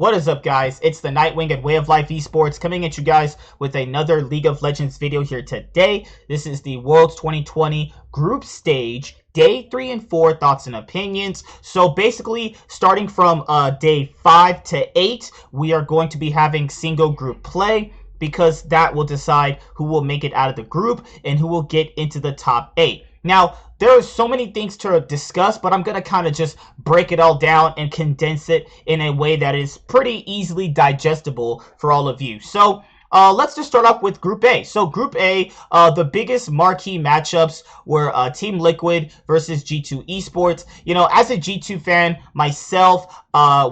What is up, guys? It's the Nightwing at Way of Life Esports coming at you guys with another League of Legends video here today. This is the Worlds 2020 group stage, day 3 and 4 thoughts and opinions. So basically, starting from day 5 to 8, we are going to be having single group play, because that will decide who will make it out of the group and who will get into the top 8. Now, there are so many things to discuss, but I'm going to kind of just break it all down and condense it in a way that is pretty easily digestible for all of you. So, let's just start off with Group A. So, Group A, the biggest marquee matchups were Team Liquid versus G2 Esports. You know, as a G2 fan myself,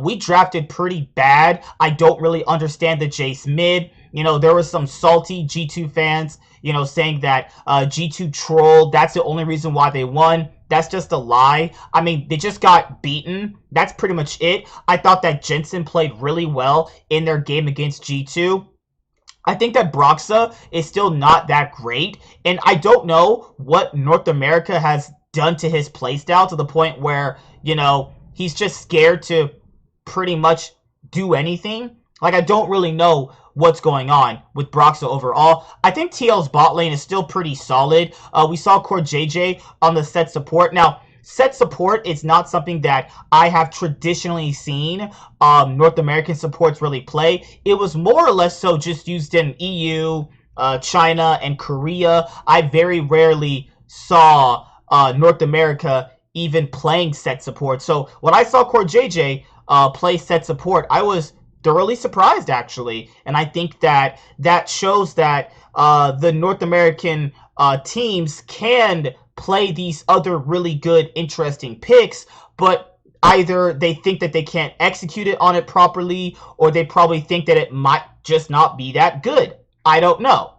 we drafted pretty bad. I don't really understand the Jace mid. You know, there were some salty G2 fans, you know, saying that G2 trolled. That's the only reason why they won. That's just a lie. I mean, they just got beaten. That's pretty much it. I thought that Jensen played really well in their game against G2. I think that Broxa is still not that great. And I don't know what North America has done to his playstyle to the point where, you know, he's just scared to pretty much do anything. Like, I don't really know what's going on with Broxa overall. I think TL's bot lane is still pretty solid. We saw Core JJ on the set support. Now, set support is not something that I have traditionally seen North American supports really play. It was more or less so just used in EU, China, and Korea. I very rarely saw North America even playing set support. So when I saw Core JJ play set support, I was thoroughly surprised, actually. And I think that that shows that the North American teams can play these other really good, interesting picks, but either they think that they can't execute it on it properly, or they probably think that it might just not be that good. I don't know.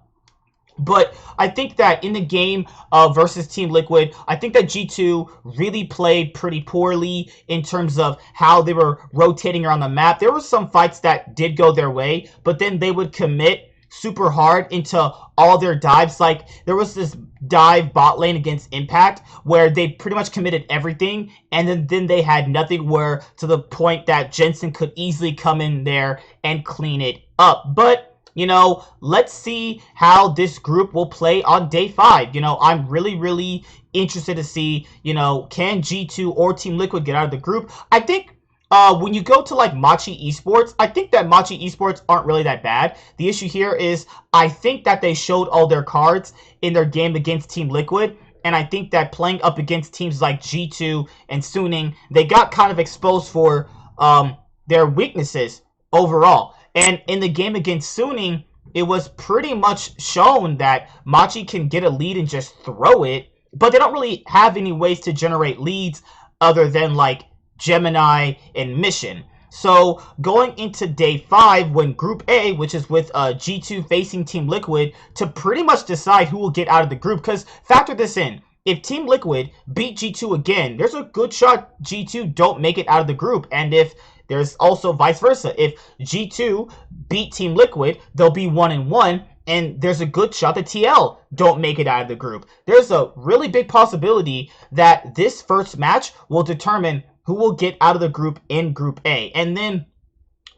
But I think that in the game versus Team Liquid, I think that G2 really played pretty poorly in terms of how they were rotating around the map. There were some fights that did go their way, but then they would commit super hard into all their dives. Like, there was this dive bot lane against Impact where they pretty much committed everything, and then they had nothing, where to the point that Jensen could easily come in there and clean it up. But you know, let's see how this group will play on day 5. You know, I'm really interested to see, you know, can G2 or Team Liquid get out of the group. I think when you go to like Machi Esports, I think that Machi Esports aren't really that bad. The issue here is I think that they showed all their cards in their game against Team Liquid. And I think that playing up against teams like G2 and Suning, they got kind of exposed for their weaknesses overall. And in the game against Suning, it was pretty much shown that Machi can get a lead and just throw it, but they don't really have any ways to generate leads other than like Gemini and Mission. So going into day 5, when Group A, which is with G2 facing Team Liquid, to pretty much decide who will get out of the group, because factor this in. If Team Liquid beat G2 again, there's a good shot G2 don't make it out of the group. And if there's also vice versa. If G2 beat Team Liquid, they'll be 1-1, and there's a good shot that TL don't make it out of the group. There's a really big possibility that this first match will determine who will get out of the group in Group A. And then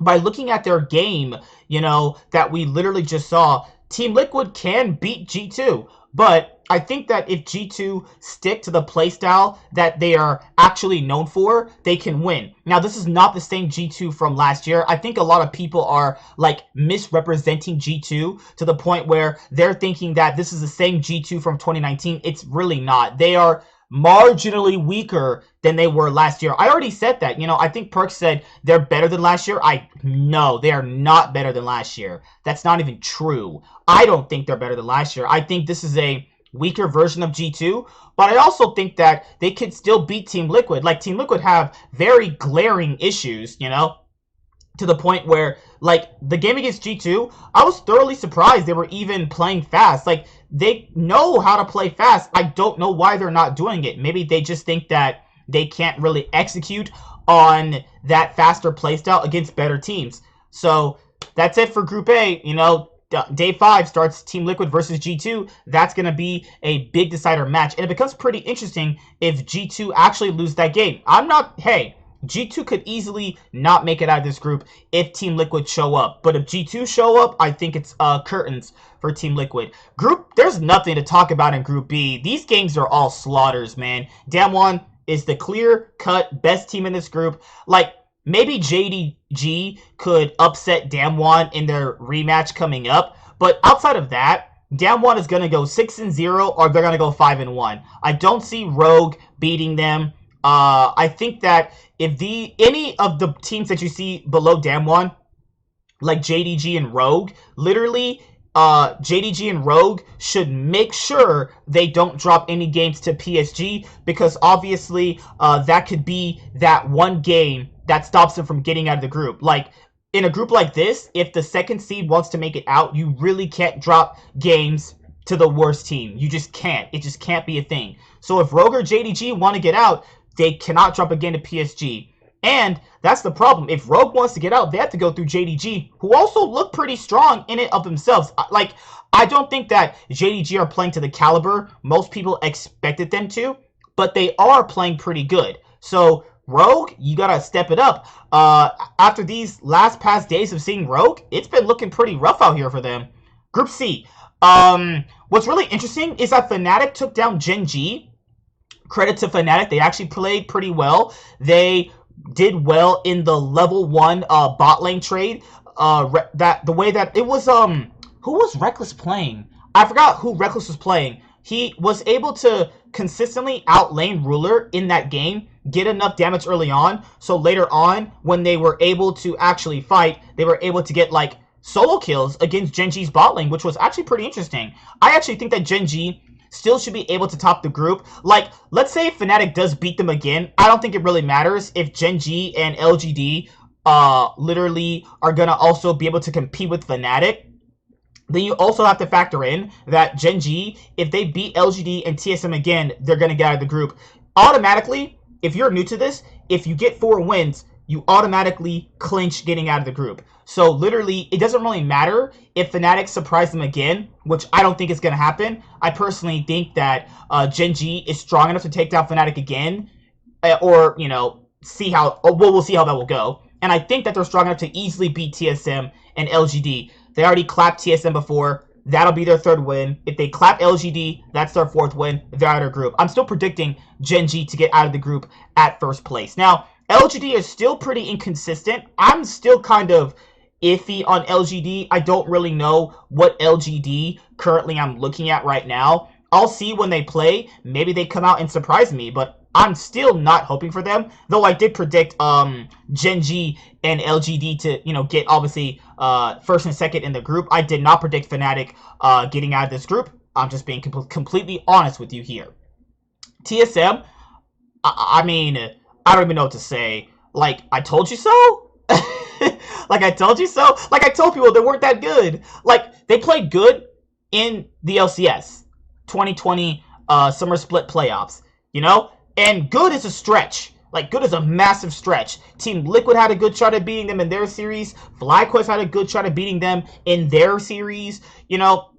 by looking at their game, you know, that we literally just saw, Team Liquid can beat G2. But I think that if G2 stick to the playstyle that they are actually known for, they can win. Now, this is not the same G2 from last year. I think a lot of people are, like, misrepresenting G2 to the point where they're thinking that this is the same G2 from 2019. It's really not. They are marginally weaker than they were last year. I already said that. You know, I think Perk said they're better than last year. No, they are not better than last year. That's not even true. I don't think they're better than last year. I think this is a weaker version of G2, but I also think that they could still beat Team Liquid. Like, Team Liquid have very glaring issues, you know, to the point where, like, the game against G2, I was thoroughly surprised they were even playing fast. Like, they know how to play fast. I don't know why they're not doing it. Maybe they just think that they can't really execute on that faster playstyle against better teams. So that's it for Group A. You know, day 5 starts Team Liquid versus G2. That's going to be a big decider match. And it becomes pretty interesting if G2 actually lose that game. Hey, G2 could easily not make it out of this group if Team Liquid show up. But if G2 show up, I think it's curtains for Team Liquid. There's nothing to talk about in Group B. These games are all slaughters, man. Damwon is the clear-cut best team in this group. Like, maybe JDG could upset Damwon in their rematch coming up. But outside of that, Damwon is going to go 6-0 or they're going to go 5-1. I don't see Rogue beating them. I think that if any of the teams that you see below Damwon, like JDG and Rogue, literally JDG and Rogue should make sure they don't drop any games to PSG, because obviously that could be that one game that stops them from getting out of the group. Like, in a group like this, if the second seed wants to make it out, you really can't drop games to the worst team. You just can't. It just can't be a thing. So if Rogue or JDG want to get out, they cannot drop a game to PSG. And that's the problem. If Rogue wants to get out, they have to go through JDG, who also look pretty strong in it of themselves. Like, I don't think that JDG are playing to the caliber most people expected them to, but they are playing pretty good. So Rogue, you gotta step it up. After these past days of seeing Rogue, it's been looking pretty rough out here for them. Group C. What's really interesting is that Fnatic took down Gen G. Credit to Fnatic, they actually played pretty well. They did well in the level 1 bot lane trade. The way that it was, who was Reckless playing? I forgot who Reckless was playing. He was able to consistently outlane Ruler in that game, get enough damage early on, so later on, when they were able to actually fight, they were able to get, like, solo kills against Gen G's bot lane, which was actually pretty interesting. I actually think that Gen G still should be able to top the group. Like, let's say Fnatic does beat them again. I don't think it really matters if Gen G and LGD literally are gonna also be able to compete with Fnatic. Then you also have to factor in that Gen G, if they beat LGD and TSM again, they're going to get out of the group. Automatically, if you're new to this, if you get 4 wins, you automatically clinch getting out of the group. So literally, it doesn't really matter if Fnatic surprise them again, which I don't think is going to happen. I personally think that Gen G is strong enough to take down Fnatic again, or, you know, we'll see how that will go. And I think that they're strong enough to easily beat TSM and LGD. They already clapped TSM before. That'll be their 3rd win. If they clap LGD, that's their 4th win. They're out of their group. I'm still predicting Gen G to get out of the group at 1st place. Now, LGD is still pretty inconsistent. I'm still kind of iffy on LGD. I don't really know what LGD currently I'm looking at right now. I'll see when they play. Maybe they come out and surprise me, but I'm still not hoping for them, though I did predict Gen G and LGD to, you know, get obviously 1st and 2nd in the group. I did not predict Fnatic getting out of this group. I'm just being completely honest with you here. TSM, I mean, I don't even know what to say. Like, I told you so? Like, I told you so? Like, I told people they weren't that good. Like, they played good in the LCS 2020 Summer Split Playoffs, you know? And good is a stretch. Like, good is a massive stretch. Team Liquid had a good shot at beating them in their series. FlyQuest had a good shot at beating them in their series. You know,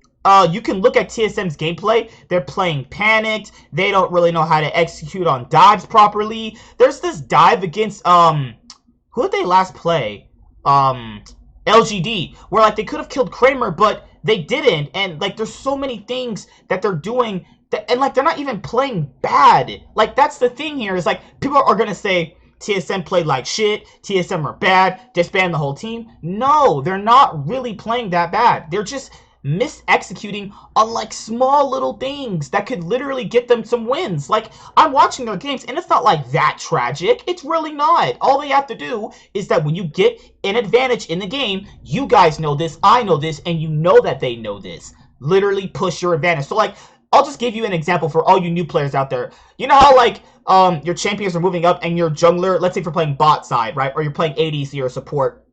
you can look at TSM's gameplay. They're playing panicked. They don't really know how to execute on dives properly. There's this dive against, who did they last play? LGD, where, like, they could have killed Kramer, but they didn't. And, like, there's so many things that they're doing and, like, they're not even playing bad. Like, that's the thing here, is, like, people are gonna say TSM played like shit, TSM are bad, disband the whole team. No, they're not really playing that bad. They're just mis-executing on, like, small little things that could literally get them some wins. Like, I'm watching their games, and it's not, like, that tragic. It's really not. All they have to do is that when you get an advantage in the game, you guys know this, I know this, and you know that they know this. Literally push your advantage. So, like, I'll just give you an example for all you new players out there. You know how, like, your champions are moving up and your jungler, let's say if you're playing bot side, right? Or you're playing AD, so you're a support.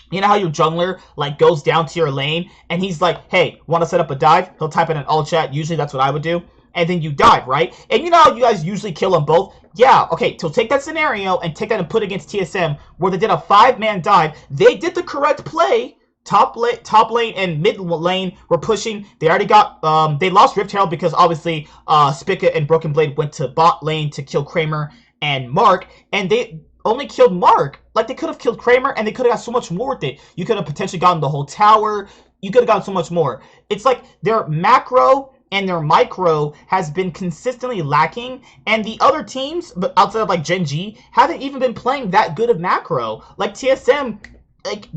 You know how your jungler, like, goes down to your lane and he's like, hey, want to set up a dive? He'll type in an all chat. Usually that's what I would do. And then you dive, right? And you know how you guys usually kill them both? Yeah, okay, so take that scenario and take that and put it against TSM where they did a 5-man dive. They did the correct play. Top lane and mid lane were pushing. They already got, they lost Rift Herald because obviously Spica and Broken Blade went to bot lane to kill Kramer and Mark. And they only killed Mark. Like, they could have killed Kramer, and they could have got so much more with it. You could have potentially gotten the whole tower. You could have gotten so much more. It's like their macro and their micro has been consistently lacking, and the other teams, but outside of like Gen G, haven't even been playing that good of macro. Like TSM, like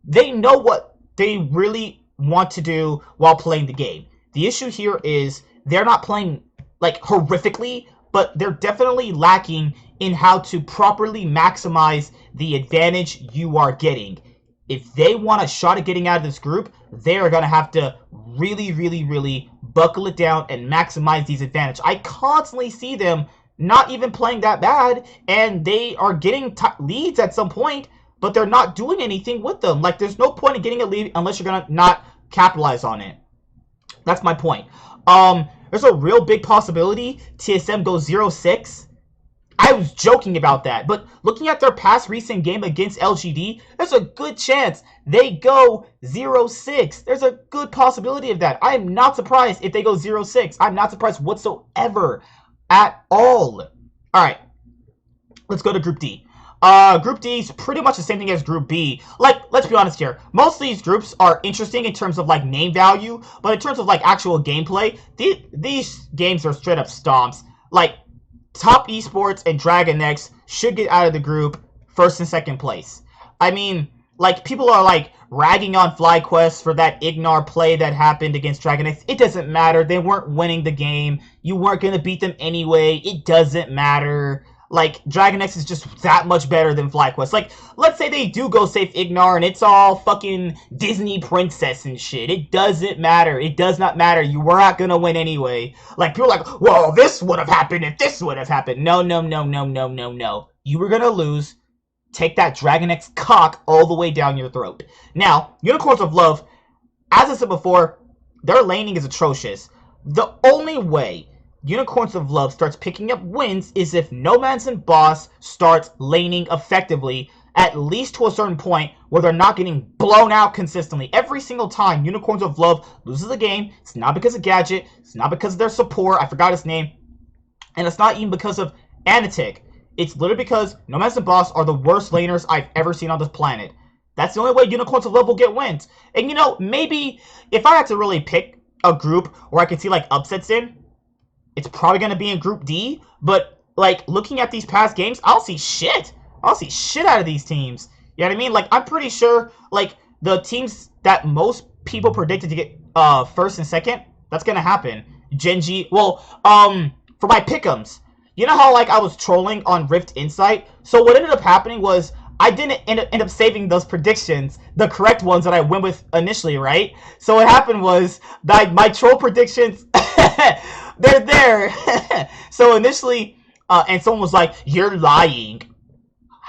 they know what they really want to do while playing the game. The issue here is they're not playing like horrifically, but they're definitely lacking in how to properly maximize the advantage you are getting. If they want a shot at getting out of this group, they are going to have to really buckle it down and maximize these advantages. I constantly see them not even playing that bad, and they are getting leads at some point, but they're not doing anything with them. Like, there's no point in getting a lead unless you're going to not capitalize on it. That's my point. There's a real big possibility TSM goes 0-6. I was joking about that, but looking at their past recent game against LGD, there's a good chance they go 0-6. There's a good possibility of that. I am not surprised if they go 0-6. I'm not surprised whatsoever at all. All right, let's go to Group D. Group D is pretty much the same thing as Group B. Like, let's be honest here. Most of these groups are interesting in terms of, like, name value, but in terms of, like, actual gameplay, these games are straight up stomps. Like, Top Esports and Dragon X should get out of the group first and second place. I mean, like, people are, like, ragging on FlyQuest for that Ignar play that happened against Dragon X. It doesn't matter. They weren't winning the game. You weren't going to beat them anyway. It doesn't matter. Like, Dragon X is just that much better than FlyQuest. Like, let's say they do go save Ignar and it's all fucking Disney princess and shit. It doesn't matter. It does not matter. You were not gonna win anyway. Like, people are like, well, this would have happened if this would have happened. No. You were gonna lose. Take that Dragon X cock all the way down your throat. Now, Unicorns of Love, as I said before, their laning is atrocious. The only way Unicorns of Love starts picking up wins is if Nomads and Boss starts laning effectively, at least to a certain point where they're not getting blown out consistently. Every single time Unicorns of Love loses a game, it's not because of Gadget, it's not because of their support, I forgot his name, and it's not even because of Anatic. It's literally because Nomads and Boss are the worst laners I've ever seen on this planet. That's the only way Unicorns of Love will get wins. And you know, maybe if I had to really pick a group where I could see like upsets in, it's probably going to be in Group D, but, like, looking at these past games, I don't see shit. I don't see shit out of these teams. You know what I mean? Like, I'm pretty sure, like, the teams that most people predicted to get first and second, that's going to happen. Gen G, well, for my pick'ems, you know how, like, I was trolling on Rift Insight? So what ended up happening was I didn't end up saving those predictions, the correct ones that I went with initially, right? So what happened was that my troll predictions... they're there. So initially, and someone was like, you're lying.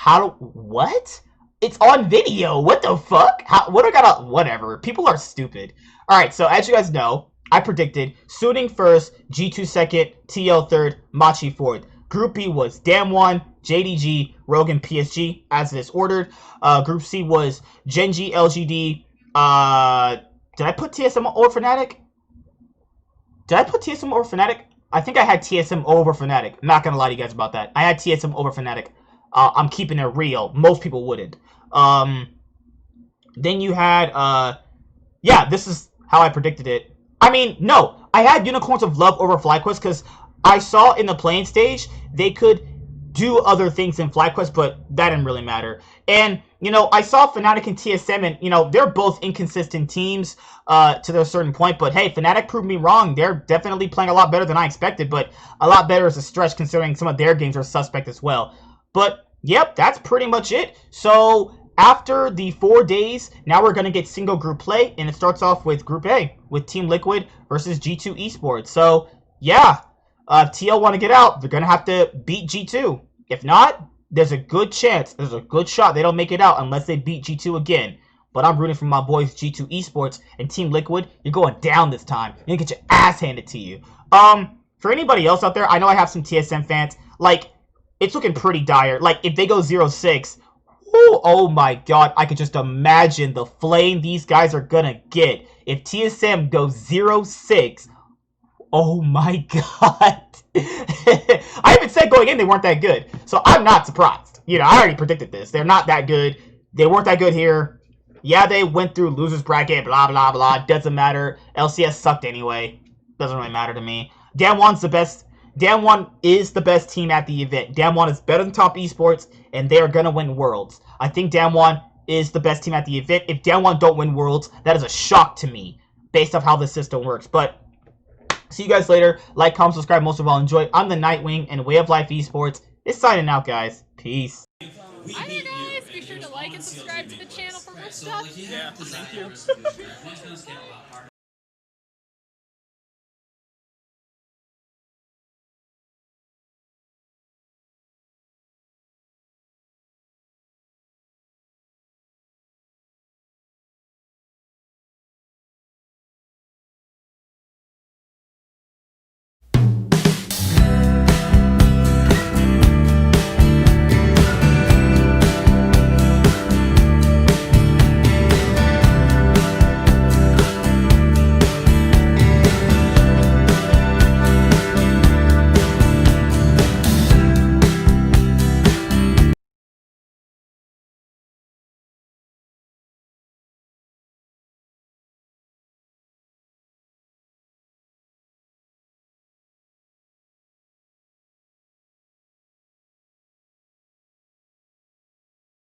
What? It's on video. What the fuck? What I got on? Whatever. People are stupid. Alright, so as you guys know, I predicted Suiting first, G2 second, TL third, Machi fourth. Group B was Damwon, JDG, Rogan, PSG, as it is ordered. Group C was Genji, LGD. Did I put TSM or Fnatic? Did I put TSM over Fnatic? I think I had TSM over Fnatic. I'm not going to lie to you guys about that. I had TSM over Fnatic. I'm keeping it real. Most people wouldn't. Then you had, yeah, this is how I predicted it. I mean, no. I had Unicorns of Love over FlyQuest because I saw in the playing stage they could do other things in FlyQuest, but that didn't really matter. And, you know, I saw Fnatic and TSM, and, you know, they're both inconsistent teams to their certain point. But, hey, Fnatic proved me wrong. They're definitely playing a lot better than I expected, but a lot better is a stretch considering some of their games are suspect as well. But, yep, that's pretty much it. So, after the 4 days, now we're going to get single group play, and it starts off with Group A, with Team Liquid versus G2 Esports. So, yeah, if TL want to get out, they're going to have to beat G2. If not, there's a good chance, there's a good shot they don't make it out unless they beat G2 again. But I'm rooting for my boys G2 Esports and Team Liquid. You're going down this time. You're going to get your ass handed to you. For anybody else out there, I know I have some TSM fans. Like, it's looking pretty dire. Like, if they go 0-6, oh my god, I could just imagine the flame these guys are going to get. If TSM goes 0-6, Oh my god. I even said going in they weren't that good. So I'm not surprised. You know, I already predicted this. They're not that good. They weren't that good here. Yeah, they went through losers bracket, blah, blah, blah. Doesn't matter. LCS sucked anyway. Doesn't really matter to me. Damwon's the best. Damwon is the best team at the event. Damwon is better than Top Esports, and they are going to win Worlds. I think Damwon is the best team at the event. If Damwon don't win Worlds, that is a shock to me, based off how the system works. But see you guys later. Like, comment, subscribe. Most of all, enjoy. I'm the Nightwing, and Way of Life Esports is signing out, guys. Peace. Hi there, guys. Be sure to like and subscribe to the channel for more stuff. Yeah, thank you.